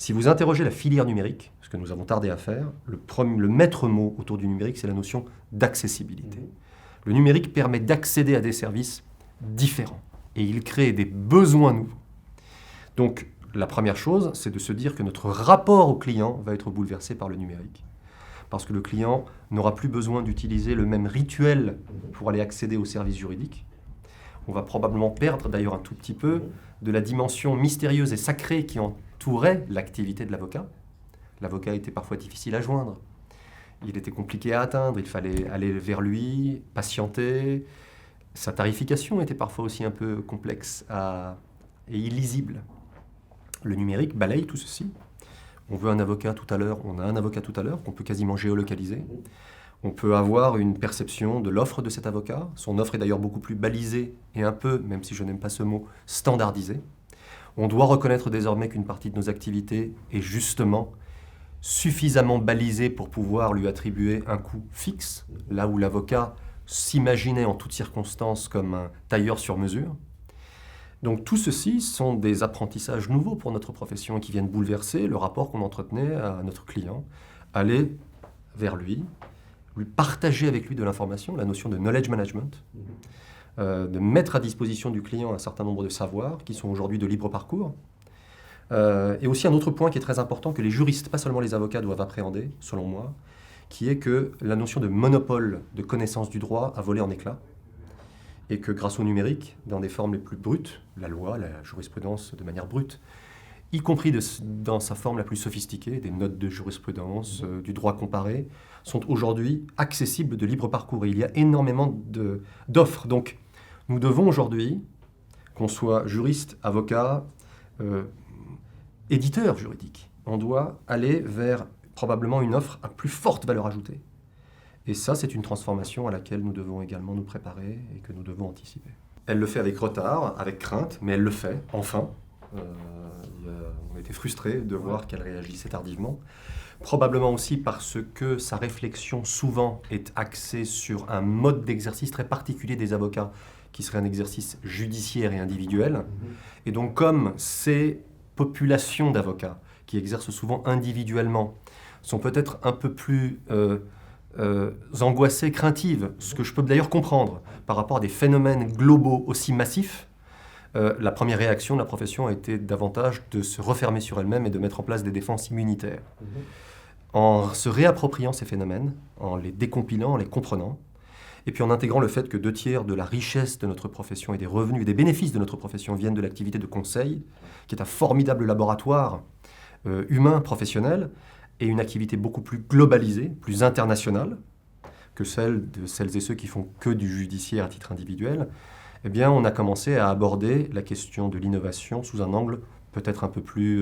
Si vous interrogez la filière numérique, ce que nous avons tardé à faire, le maître mot autour du numérique, c'est la notion d'accessibilité. Le numérique permet d'accéder à des services différents et il crée des besoins nouveaux. Donc, la première chose, c'est de se dire que notre rapport au client va être bouleversé par le numérique. Parce que le client n'aura plus besoin d'utiliser le même rituel pour aller accéder aux services juridiques. On va probablement perdre d'ailleurs un tout petit peu de la dimension mystérieuse et sacrée qui entourait l'activité de l'avocat. L'avocat était parfois difficile à joindre. Il était compliqué à atteindre, il fallait aller vers lui, patienter. Sa tarification était parfois aussi un peu complexe et illisible. Le numérique balaye tout ceci. On veut un avocat tout à l'heure, on a un avocat tout à l'heure qu'on peut quasiment géolocaliser. On peut avoir une perception de l'offre de cet avocat. Son offre est d'ailleurs beaucoup plus balisée et un peu, même si je n'aime pas ce mot, standardisée. On doit reconnaître désormais qu'une partie de nos activités est justement suffisamment balisée pour pouvoir lui attribuer un coût fixe, là où l'avocat s'imaginait en toutes circonstances comme un tailleur sur mesure. Donc tout ceci sont des apprentissages nouveaux pour notre profession et qui viennent bouleverser le rapport qu'on entretenait à notre client, aller vers lui partager avec lui de l'information, la notion de knowledge management, de mettre à disposition du client un certain nombre de savoirs qui sont aujourd'hui de libre parcours. Et aussi un autre point qui est très important que les juristes, pas seulement les avocats, doivent appréhender, selon moi, qui est que la notion de monopole de connaissance du droit a volé en éclats et que grâce au numérique, dans des formes les plus brutes, la loi, la jurisprudence de manière brute, y compris dans sa forme la plus sophistiquée, des notes de jurisprudence, du droit comparé, sont aujourd'hui accessibles de libre parcours. Et il y a énormément d'offres. Donc, nous devons aujourd'hui, qu'on soit juriste, avocat, éditeur juridique, on doit aller vers probablement une offre à plus forte valeur ajoutée. Et ça, c'est une transformation à laquelle nous devons également nous préparer et que nous devons anticiper. Elle le fait avec retard, avec crainte, mais elle le fait, enfin. On était frustrés de voir qu'elle réagissait tardivement. Probablement aussi parce que sa réflexion souvent est axée sur un mode d'exercice très particulier des avocats, qui serait un exercice judiciaire et individuel. Et donc comme ces populations d'avocats, qui exercent souvent individuellement, sont peut-être un peu plus angoissées, craintives, ce que je peux d'ailleurs comprendre par rapport à des phénomènes globaux aussi massifs, la première réaction de la profession a été davantage de se refermer sur elle-même et de mettre en place des défenses immunitaires. En se réappropriant ces phénomènes, en les décompilant, en les comprenant, et puis en intégrant le fait que 2/3 de la richesse de notre profession et des revenus et des bénéfices de notre profession viennent de l'activité de conseil, qui est un formidable laboratoire humain, professionnel, et une activité beaucoup plus globalisée, plus internationale, que celle de celles et ceux qui font que du judiciaire à titre individuel, eh bien, on a commencé à aborder la question de l'innovation sous un angle peut-être un peu plus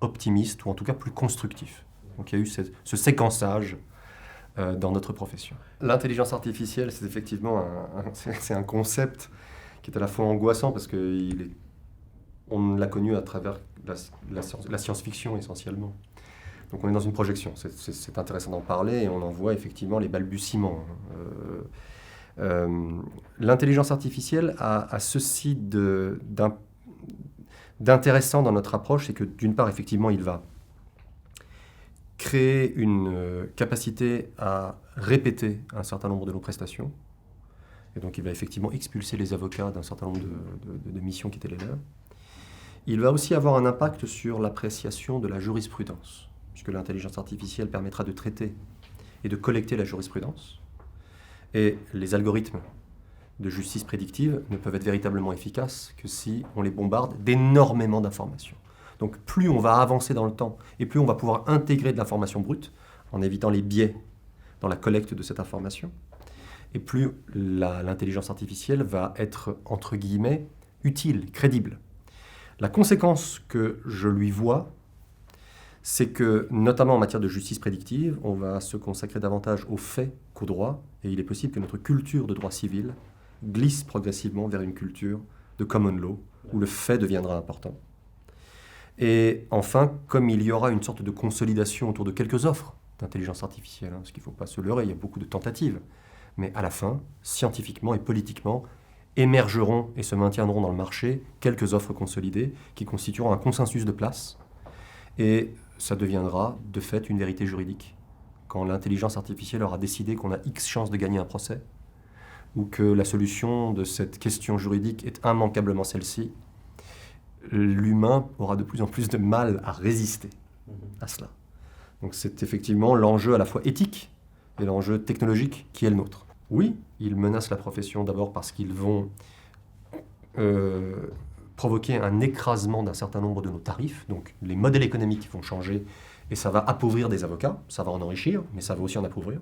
optimiste, ou en tout cas plus constructif. Donc il y a eu ce séquençage dans notre profession. L'intelligence artificielle, c'est effectivement un concept qui est à la fois angoissant, parce qu'on l'a connu à travers la science-fiction essentiellement. Donc on est dans une projection, c'est intéressant d'en parler, et on en voit effectivement les balbutiements. L'intelligence artificielle a ceci d'intéressant dans notre approche, c'est que d'une part, effectivement, il va créer une capacité à répéter un certain nombre de nos prestations, et donc il va effectivement expulser les avocats d'un certain nombre de missions qui étaient les leurs. Il va aussi avoir un impact sur l'appréciation de la jurisprudence, puisque l'intelligence artificielle permettra de traiter et de collecter la jurisprudence. Et les algorithmes de justice prédictive ne peuvent être véritablement efficaces que si on les bombarde d'énormément d'informations. Donc plus on va avancer dans le temps et plus on va pouvoir intégrer de l'information brute en évitant les biais dans la collecte de cette information, et plus l'intelligence artificielle va être, entre guillemets, utile, crédible. La conséquence que je lui vois, c'est que, notamment en matière de justice prédictive, on va se consacrer davantage aux faits qu'au droit, et il est possible que notre culture de droit civil glisse progressivement vers une culture de common law, où le fait deviendra important. Et enfin, comme il y aura une sorte de consolidation autour de quelques offres d'intelligence artificielle, parce qu'il ne faut pas se leurrer, il y a beaucoup de tentatives, mais à la fin, scientifiquement et politiquement, émergeront et se maintiendront dans le marché quelques offres consolidées qui constitueront un consensus de place, Et ça deviendra de fait une vérité juridique. Quand l'intelligence artificielle aura décidé qu'on a X chances de gagner un procès, ou que la solution de cette question juridique est immanquablement celle-ci, l'humain aura de plus en plus de mal à résister à cela. Donc c'est effectivement l'enjeu à la fois éthique et l'enjeu technologique qui est le nôtre. Oui, ils menacent la profession d'abord parce qu'ils vont provoquer un écrasement d'un certain nombre de nos tarifs, donc les modèles économiques vont changer et ça va appauvrir des avocats, ça va en enrichir, mais ça va aussi en appauvrir.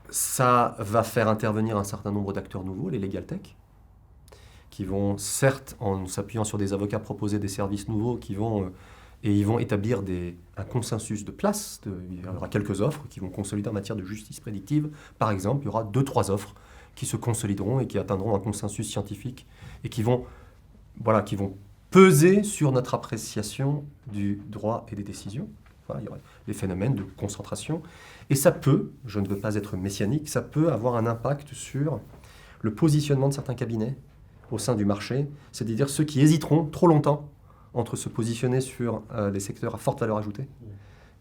Ça va faire intervenir un certain nombre d'acteurs nouveaux, les legal tech, qui vont, certes, en s'appuyant sur des avocats, proposer des services nouveaux et ils vont établir un consensus de place. Il y aura quelques offres qui vont consolider en matière de justice prédictive. Par exemple, il y aura 2-3 offres qui se consolideront et qui atteindront un consensus scientifique et qui vont peser sur notre appréciation du droit et des décisions. Voilà, il y aura des phénomènes de concentration. Et ça peut, je ne veux pas être messianique, ça peut avoir un impact sur le positionnement de certains cabinets au sein du marché, c'est-à-dire ceux qui hésiteront trop longtemps entre se positionner sur des secteurs à forte valeur ajoutée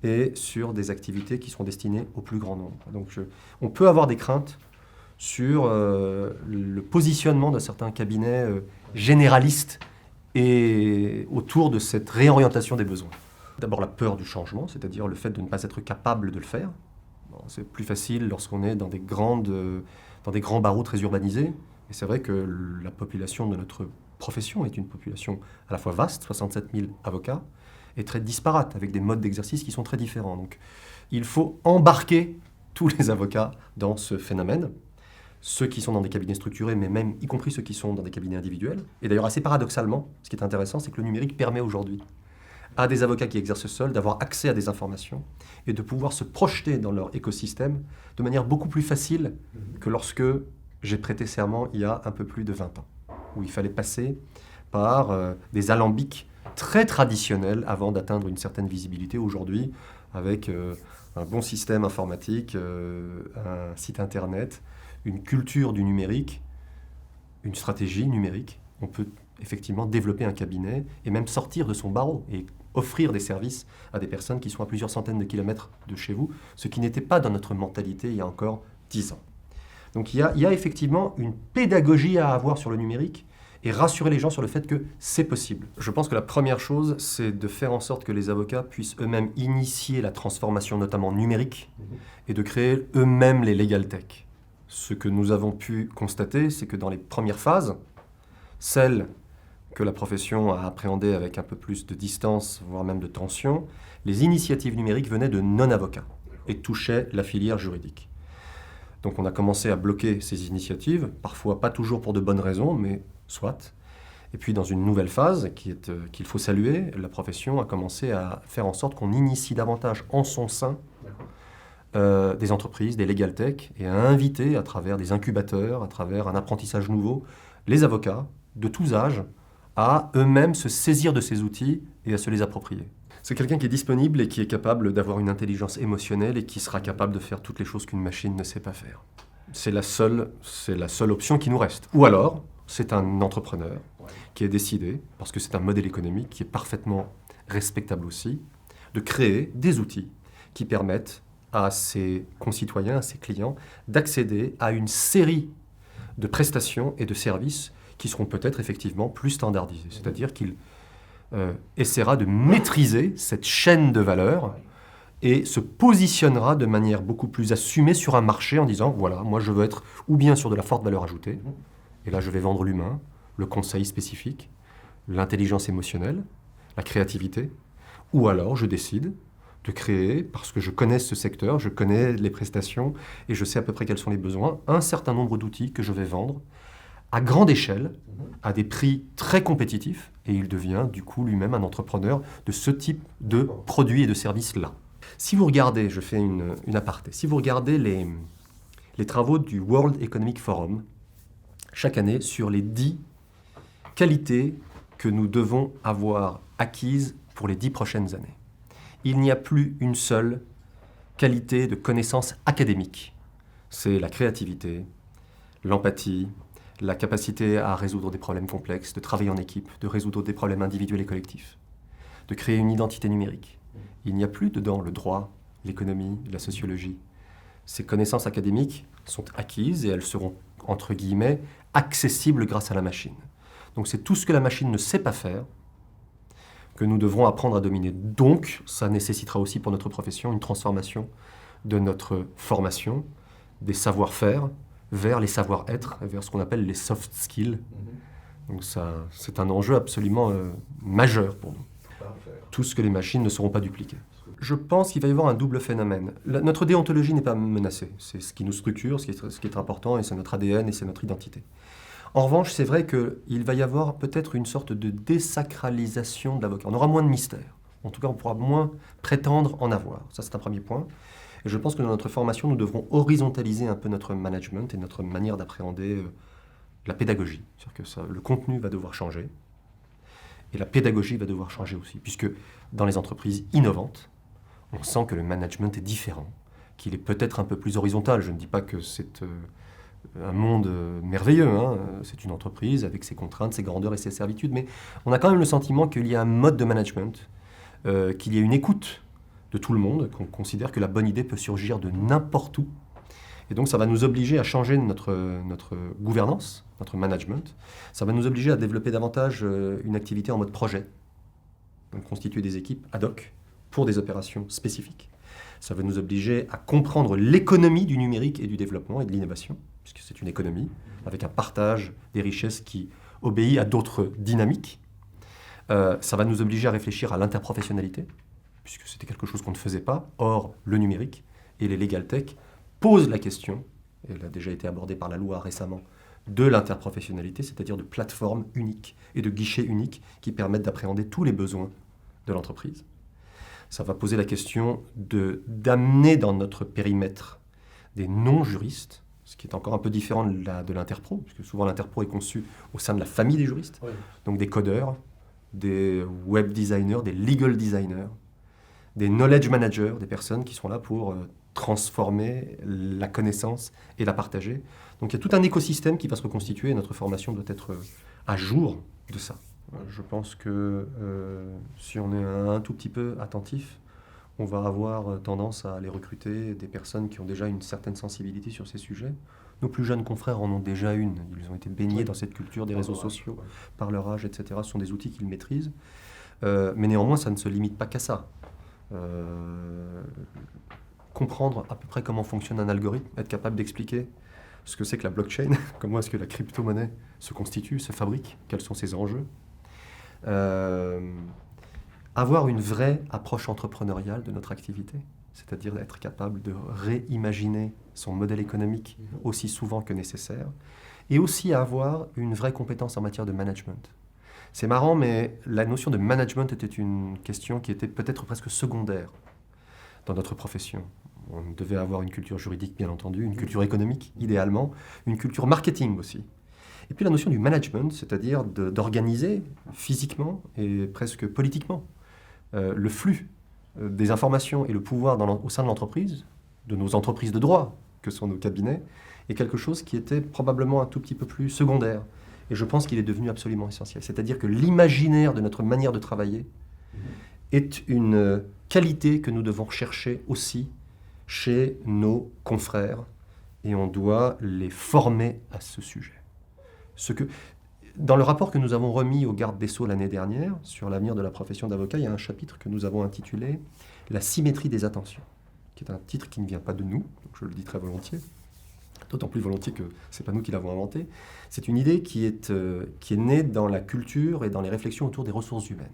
et sur des activités qui seront destinées au plus grand nombre. Donc on peut avoir des craintes sur le positionnement de certains cabinets généralistes et autour de cette réorientation des besoins. D'abord la peur du changement, c'est-à-dire le fait de ne pas être capable de le faire. Bon, c'est plus facile lorsqu'on est dans des grands barreaux très urbanisés. Et c'est vrai que la population de notre profession est une population à la fois vaste, 67 000 avocats, et très disparate, avec des modes d'exercice qui sont très différents. Donc il faut embarquer tous les avocats dans ce phénomène, ceux qui sont dans des cabinets structurés, mais même y compris ceux qui sont dans des cabinets individuels. Et d'ailleurs, assez paradoxalement, ce qui est intéressant, c'est que le numérique permet aujourd'hui à des avocats qui exercent seuls d'avoir accès à des informations et de pouvoir se projeter dans leur écosystème de manière beaucoup plus facile que lorsque j'ai prêté serment il y a un peu plus de 20 ans, où il fallait passer par des alambics très traditionnels avant d'atteindre une certaine visibilité. Aujourd'hui, avec un bon système informatique, un site internet, une culture du numérique, une stratégie numérique, on peut effectivement développer un cabinet et même sortir de son barreau et offrir des services à des personnes qui sont à plusieurs centaines de kilomètres de chez vous, ce qui n'était pas dans notre mentalité il y a encore 10 ans. Donc il y a effectivement une pédagogie à avoir sur le numérique et rassurer les gens sur le fait que c'est possible. Je pense que la première chose, c'est de faire en sorte que les avocats puissent eux-mêmes initier la transformation, notamment numérique, et de créer eux-mêmes les legal tech. Ce que nous avons pu constater, c'est que dans les premières phases, celles que la profession a appréhendées avec un peu plus de distance, voire même de tension, les initiatives numériques venaient de non-avocats et touchaient la filière juridique. Donc on a commencé à bloquer ces initiatives, parfois pas toujours pour de bonnes raisons, mais soit. Et puis dans une nouvelle phase qu'il faut saluer, la profession a commencé à faire en sorte qu'on initie davantage en son sein des entreprises, des legal tech, et à inviter à travers des incubateurs, à travers un apprentissage nouveau, les avocats de tous âges à eux-mêmes se saisir de ces outils et à se les approprier. C'est quelqu'un qui est disponible et qui est capable d'avoir une intelligence émotionnelle et qui sera capable de faire toutes les choses qu'une machine ne sait pas faire. C'est la seule option qui nous reste. Ou alors, c'est un entrepreneur qui est décidé, parce que c'est un modèle économique qui est parfaitement respectable aussi, de créer des outils qui permettent à ses concitoyens, à ses clients, d'accéder à une série de prestations et de services qui seront peut-être effectivement plus standardisés. C'est-à-dire qu'il essaiera de maîtriser cette chaîne de valeur et se positionnera de manière beaucoup plus assumée sur un marché en disant, voilà, moi je veux être ou bien sur de la forte valeur ajoutée, et là je vais vendre l'humain, le conseil spécifique, l'intelligence émotionnelle, la créativité, ou alors je décide de créer, parce que je connais ce secteur, je connais les prestations et je sais à peu près quels sont les besoins, un certain nombre d'outils que je vais vendre à grande échelle, à des prix très compétitifs, et il devient du coup lui-même un entrepreneur de ce type de produits et de services-là. Si vous regardez, je fais une aparté, si vous regardez les travaux du World Economic Forum, chaque année, sur les 10 qualités que nous devons avoir acquises pour les 10 prochaines années, il n'y a plus une seule qualité de connaissance académique. C'est la créativité, l'empathie, la capacité à résoudre des problèmes complexes, de travailler en équipe, de résoudre des problèmes individuels et collectifs. de créer une identité numérique. Il n'y a plus dedans le droit, l'économie, la sociologie. Ces connaissances académiques sont acquises et elles seront, entre guillemets, accessibles grâce à la machine. Donc c'est tout ce que la machine ne sait pas faire que nous devrons apprendre à dominer. Donc ça nécessitera aussi pour notre profession une transformation de notre formation, des savoir-faire, vers les savoir-être, vers ce qu'on appelle les soft skills. Donc ça, c'est un enjeu absolument majeur pour nous. Tout ce que les machines ne sauront pas dupliquer. Je pense qu'il va y avoir un double phénomène. Notre déontologie n'est pas menacée. C'est ce qui nous structure, ce qui est important, et c'est notre ADN et c'est notre identité. En revanche, c'est vrai qu'il va y avoir peut-être une sorte de désacralisation de l'avocat. On aura moins de mystère. En tout cas, on pourra moins prétendre en avoir. Ça, c'est un premier point. Et je pense que dans notre formation, nous devrons horizontaliser un peu notre management et notre manière d'appréhender la pédagogie. C'est-à-dire que le contenu va devoir changer et la pédagogie va devoir changer aussi. Puisque dans les entreprises innovantes, on sent que le management est différent, qu'il est peut-être un peu plus horizontal. Je ne dis pas que c'est un monde merveilleux, hein. C'est une entreprise avec ses contraintes, ses grandeurs et ses servitudes, mais on a quand même le sentiment qu'il y a un mode de management, qu'il y a une écoute de tout le monde, qu'on considère que la bonne idée peut surgir de n'importe où. Et donc ça va nous obliger à changer notre gouvernance, notre management. Ça va nous obliger à développer davantage une activité en mode projet, donc constituer des équipes ad hoc pour des opérations spécifiques. Ça va nous obliger à comprendre l'économie du numérique et du développement et de l'innovation, puisque c'est une économie, avec un partage des richesses qui obéit à d'autres dynamiques. Ça va nous obliger à réfléchir à l'interprofessionnalité, puisque c'était quelque chose qu'on ne faisait pas. Or, le numérique et les legal tech posent la question, et elle a déjà été abordée par la loi récemment, de l'interprofessionnalité, c'est-à-dire de plateformes uniques et de guichets uniques qui permettent d'appréhender tous les besoins de l'entreprise. Ça va poser la question d'amener dans notre périmètre des non-juristes, ce qui est encore un peu différent de l'interpro, puisque souvent l'interpro est conçu au sein de la famille des juristes, oui. Donc des codeurs, des web designers, des legal designers, des knowledge managers, des personnes qui sont là pour transformer la connaissance et la partager. Donc il y a tout un écosystème qui va se reconstituer et notre formation doit être à jour de ça. Je pense que si on est un tout petit peu attentif, on va avoir tendance à aller recruter des personnes qui ont déjà une certaine sensibilité sur ces sujets. Nos plus jeunes confrères en ont déjà une. Ils ont été baignés dans cette culture des réseaux sociaux, par leur âge, etc. Ce sont des outils qu'ils maîtrisent. Mais néanmoins, ça ne se limite pas qu'à ça. Comprendre à peu près comment fonctionne un algorithme, être capable d'expliquer ce que c'est que la blockchain, comment est-ce que la crypto-monnaie se constitue, se fabrique, quels sont ses enjeux. Avoir une vraie approche entrepreneuriale de notre activité, c'est-à-dire être capable de réimaginer son modèle économique aussi souvent que nécessaire, et aussi avoir une vraie compétence en matière de management. C'est marrant, mais la notion de management était une question qui était peut-être presque secondaire dans notre profession. On devait avoir une culture juridique, bien entendu, une culture économique, idéalement, une culture marketing aussi. Et puis la notion du management, c'est-à-dire d'organiser physiquement et presque politiquement le flux des informations et le pouvoir au sein de l'entreprise, de nos entreprises de droit, que sont nos cabinets, est quelque chose qui était probablement un tout petit peu plus secondaire. Et je pense qu'il est devenu absolument essentiel. C'est-à-dire que l'imaginaire de notre manière de travailler est une qualité que nous devons chercher aussi chez nos confrères, et on doit les former à ce sujet. Dans le rapport que nous avons remis au garde des Sceaux l'année dernière sur l'avenir de la profession d'avocat, il y a un chapitre que nous avons intitulé « La symétrie des attentions », qui est un titre qui ne vient pas de nous, donc je le dis très volontiers, d'autant plus volontiers que ce n'est pas nous qui l'avons inventé. C'est une idée qui est née dans la culture et dans les réflexions autour des ressources humaines.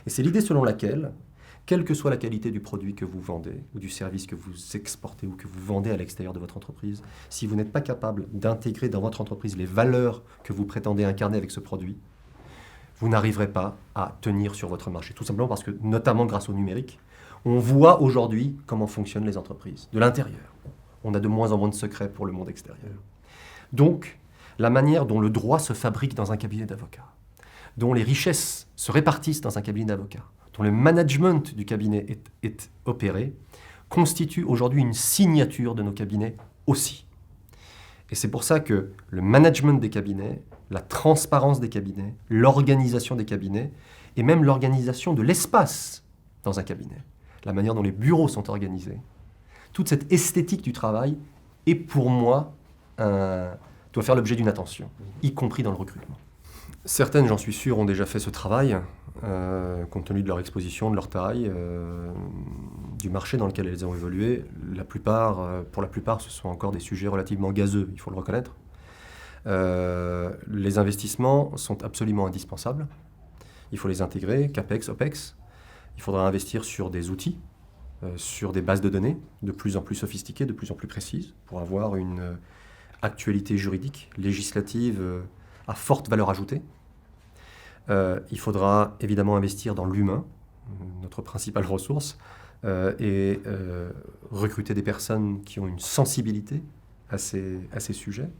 Et c'est l'idée selon laquelle, quelle que soit la qualité du produit que vous vendez, ou du service que vous exportez ou que vous vendez à l'extérieur de votre entreprise, si vous n'êtes pas capable d'intégrer dans votre entreprise les valeurs que vous prétendez incarner avec ce produit, vous n'arriverez pas à tenir sur votre marché. Tout simplement parce que, notamment grâce au numérique, on voit aujourd'hui comment fonctionnent les entreprises, de l'intérieur. On a de moins en moins de secrets pour le monde extérieur. Donc, la manière dont le droit se fabrique dans un cabinet d'avocats, dont les richesses se répartissent dans un cabinet d'avocats, dont le management du cabinet est opéré, constitue aujourd'hui une signature de nos cabinets aussi. Et c'est pour ça que le management des cabinets la transparence des cabinets, l'organisation des cabinets, et même l'organisation de l'espace dans un cabinet, la manière dont les bureaux sont organisés. Toute cette esthétique du travail est pour moi, doit faire l'objet d'une attention, y compris dans le recrutement. Certaines, j'en suis sûr, ont déjà fait ce travail, compte tenu de leur exposition, de leur taille, du marché dans lequel elles ont évolué. Pour la plupart, ce sont encore des sujets relativement gazeux, il faut le reconnaître. Les investissements sont absolument indispensables. Il faut les intégrer, CAPEX, OPEX. Il faudra investir sur des outils, sur des bases de données de plus en plus sophistiquées, de plus en plus précises, pour avoir une actualité juridique, législative, à forte valeur ajoutée. Il faudra évidemment investir dans l'humain, notre principale ressource, et recruter des personnes qui ont une sensibilité à ces sujets.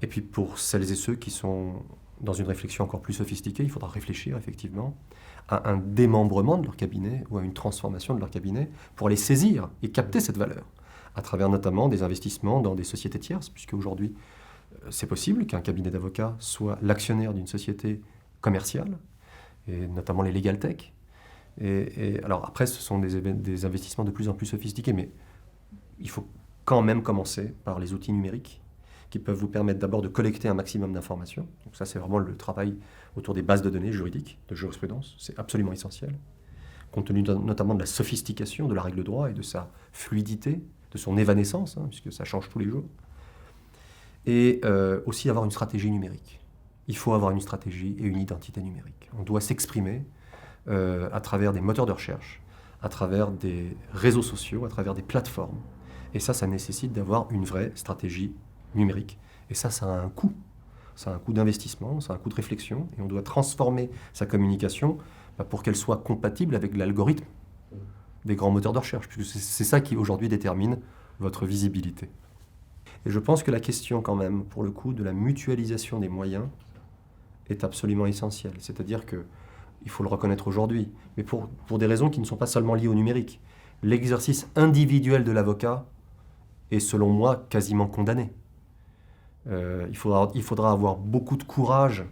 Et puis pour celles et ceux qui sont dans une réflexion encore plus sophistiquée, il faudra réfléchir effectivement à un démembrement de leur cabinet ou à une transformation de leur cabinet pour les saisir et capter cette valeur, à travers notamment des investissements dans des sociétés tierces, puisque aujourd'hui, c'est possible qu'un cabinet d'avocats soit l'actionnaire d'une société commerciale, et notamment les legal tech. Et alors après, ce sont des investissements de plus en plus sophistiqués, mais il faut quand même commencer par les outils numériques qui peuvent vous permettre d'abord de collecter un maximum d'informations. Donc ça, c'est vraiment le travail autour des bases de données juridiques, de jurisprudence. C'est absolument essentiel, compte tenu notamment de la sophistication de la règle de droit et de sa fluidité, de son évanescence, puisque ça change tous les jours. Et aussi avoir une stratégie numérique. Il faut avoir une stratégie et une identité numérique. On doit s'exprimer à travers des moteurs de recherche, à travers des réseaux sociaux, à travers des plateformes. Et ça nécessite d'avoir une vraie stratégie numérique. Et ça a un coût. Ça a un coût d'investissement, ça a un coût de réflexion. Et on doit transformer sa communication pour qu'elle soit compatible avec l'algorithme des grands moteurs de recherche, puisque c'est ça qui aujourd'hui détermine votre visibilité. Et je pense que la question quand même, pour le coup, de la mutualisation des moyens est absolument essentielle. C'est-à-dire qu'il faut le reconnaître aujourd'hui, mais pour des raisons qui ne sont pas seulement liées au numérique. L'exercice individuel de l'avocat est, selon moi, quasiment condamné. Il faudra avoir beaucoup de courage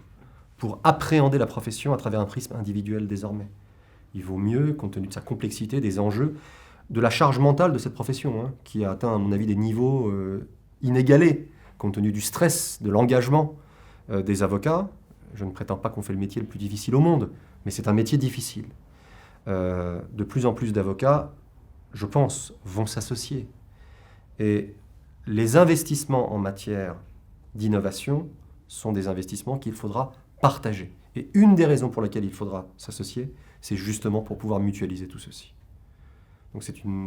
pour appréhender la profession à travers un prisme individuel désormais. Il vaut mieux, compte tenu de sa complexité, des enjeux, de la charge mentale de cette profession, qui a atteint, à mon avis, des niveaux inégalés, compte tenu du stress, de l'engagement des avocats. Je ne prétends pas qu'on fait le métier le plus difficile au monde, mais c'est un métier difficile. De plus en plus d'avocats, je pense, vont s'associer. Et les investissements en matière d'innovation sont des investissements qu'il faudra partager. Et une des raisons pour lesquelles il faudra s'associer, c'est justement pour pouvoir mutualiser tout ceci. Donc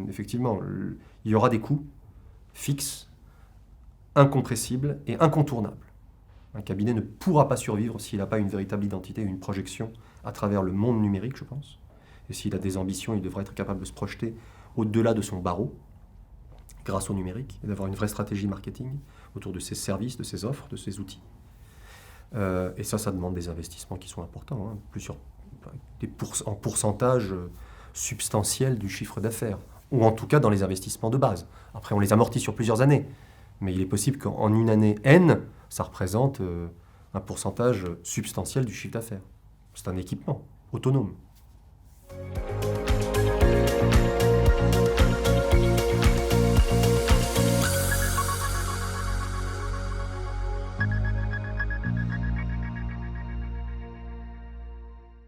effectivement, il y aura des coûts fixes, incompressibles et incontournables. Un cabinet ne pourra pas survivre s'il n'a pas une véritable identité, une projection à travers le monde numérique, je pense. Et s'il a des ambitions, il devra être capable de se projeter au-delà de son barreau, grâce au numérique, et d'avoir une vraie stratégie marketing autour de ses services, de ses offres, de ses outils. Et ça demande des investissements qui sont importants, en pourcentage substantiel du chiffre d'affaires, ou en tout cas dans les investissements de base. Après, on les amortit sur plusieurs années, mais il est possible qu'en une année N, ça représente un pourcentage substantiel du chiffre d'affaires. C'est un équipement autonome.